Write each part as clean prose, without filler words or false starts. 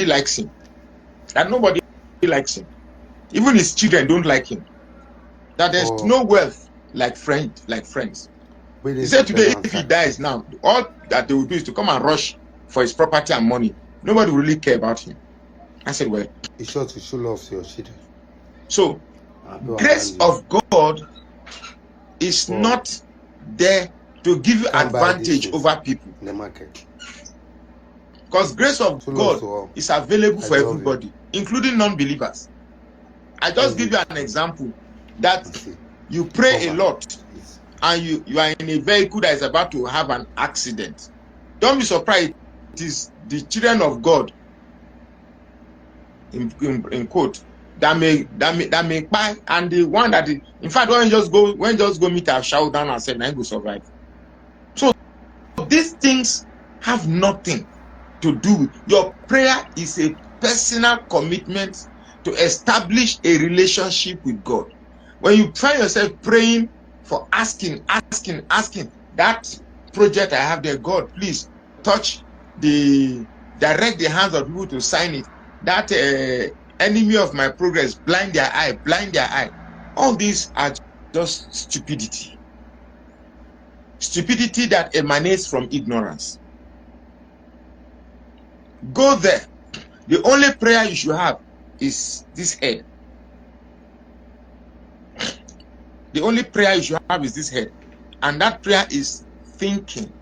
likes him. That nobody likes him. Even his children don't like him. That there's no wealth like friends. He said today, if he dies now, all that they will do is to come and rush for his property and money. Nobody will really care about him. I said, well, it's sure to show love to your children. So, grace of God is not there to give you advantage over people. In the market. Because grace of God is available for everybody, including non-believers. I just give you an example that you pray a lot and you are in a vehicle that is about to have an accident. Don't be surprised. It is the children of God, in quote, that may buy, and the one that is, in fact, when just go meet a shout down and say, "I will survive." So these things have nothing to do with your prayer. Is a personal commitment to establish a relationship with God. When you find yourself praying for asking that project I have there, God, please direct the hands of people to sign it. That enemy of my progress, blind their eye. All these are just stupidity that emanates from ignorance. Go there. The only prayer you should have is this head. The only prayer you should have is this head. And that prayer is thinking.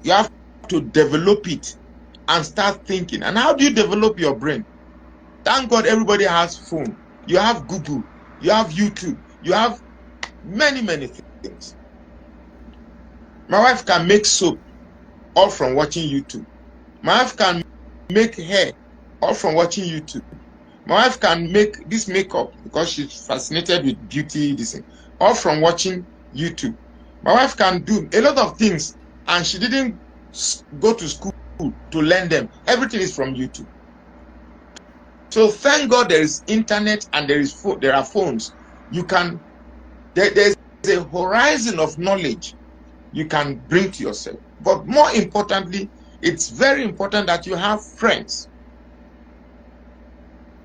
You have to develop it and start thinking. And how do you develop your brain? Thank God everybody has phone. You have Google. You have YouTube. You have many things. My wife can make soap all from watching YouTube. My wife can make hair all from watching YouTube. My wife can make this makeup because she's fascinated with beauty, this thing, all from watching YouTube. My wife can do a lot of things and she didn't go to school to learn them. Everything is from YouTube. So thank God there is internet and there are phones. There's a horizon of knowledge you can bring to yourself. But more importantly, it's very important that you have friends.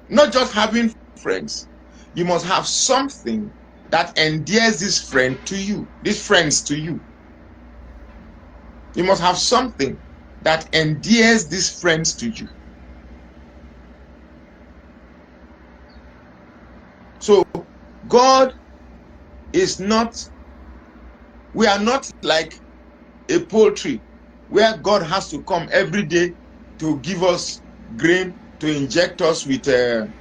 Not just having friends. You must have something that endears this friend to you, these friends to you. You must have something that endears these friends to you. So God is not, we are not like a poultry where God has to come every day to give us grain, to inject us with to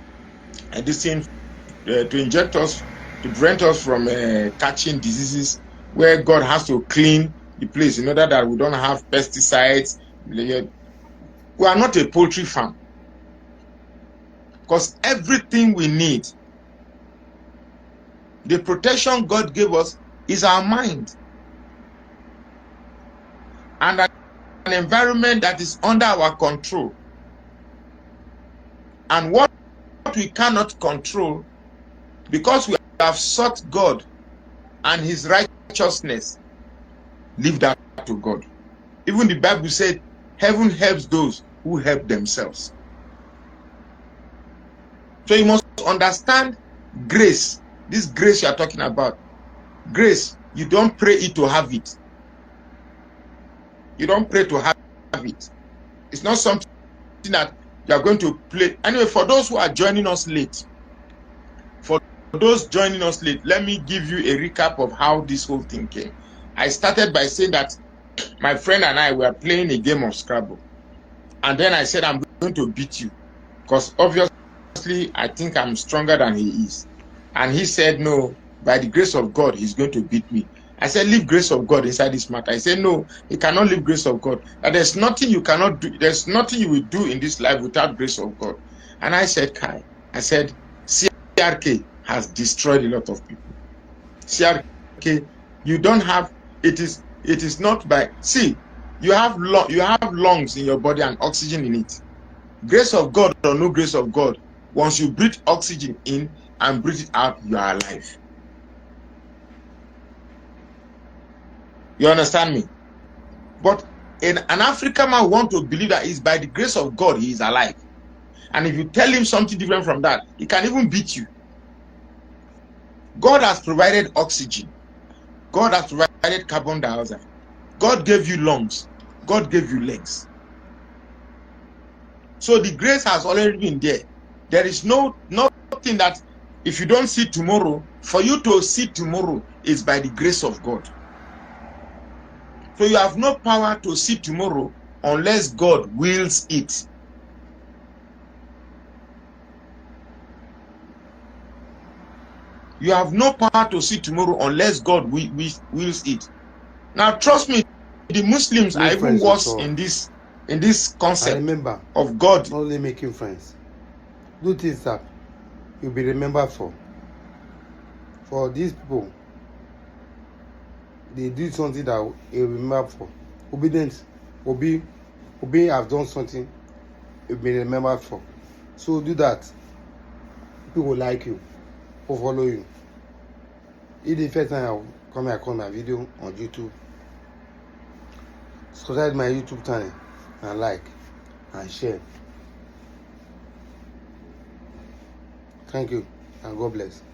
inject us, to prevent us from catching diseases, where God has to clean the place in order that we don't have pesticides. We are not a poultry farm, because everything we need, the protection God gave us, is our mind and an environment that is under our control. And what we cannot control, because we have sought God and his righteousness, leave that to God. Even the Bible said, heaven helps those who help themselves. So you must understand grace. This grace you are talking about. Grace, you don't pray it to have it. You don't pray to have it. It's not something that you are going to play. Anyway, for those who are joining us late, let me give you a recap of how this whole thing came. I started by saying that my friend and I were playing a game of Scrabble. And then I said, I'm going to beat you, because obviously I think I'm stronger than he is. And he said, no, by the grace of God, he's going to beat me. I said, leave grace of God inside this matter. I said, no, he cannot leave grace of God. And there's nothing you cannot do. There's nothing you will do in this life without grace of God. And I said, Kai, I said, CRK has destroyed a lot of people. CRK, you don't have, it is not by, see, you have lungs in your body and oxygen in it. Grace of God or no grace of God, once you breathe oxygen in and breathe it out, you are alive. You understand me? But an African man want to believe that it's by the grace of God he is alive. And if you tell him something different from that, he can even beat you. God has provided oxygen. God has provided carbon dioxide. God gave you lungs. God gave you legs. So the grace has already been there. There is nothing that if you don't see tomorrow, for you to see tomorrow is by the grace of God. So you have no power to see tomorrow unless God wills it. You have no power to see tomorrow unless God wills it. Now, trust me, the Muslims are even worse in this concept of God. Not only making friends. Do things that you'll be remembered for. For these people, they do something that you'll be remembered for. Obedience. Obey have done something you'll be remembered for. So do that. People will like you. Will follow you. If the first time I come here, I call my video on YouTube. Subscribe to my YouTube channel and like and share. Thank you and God bless.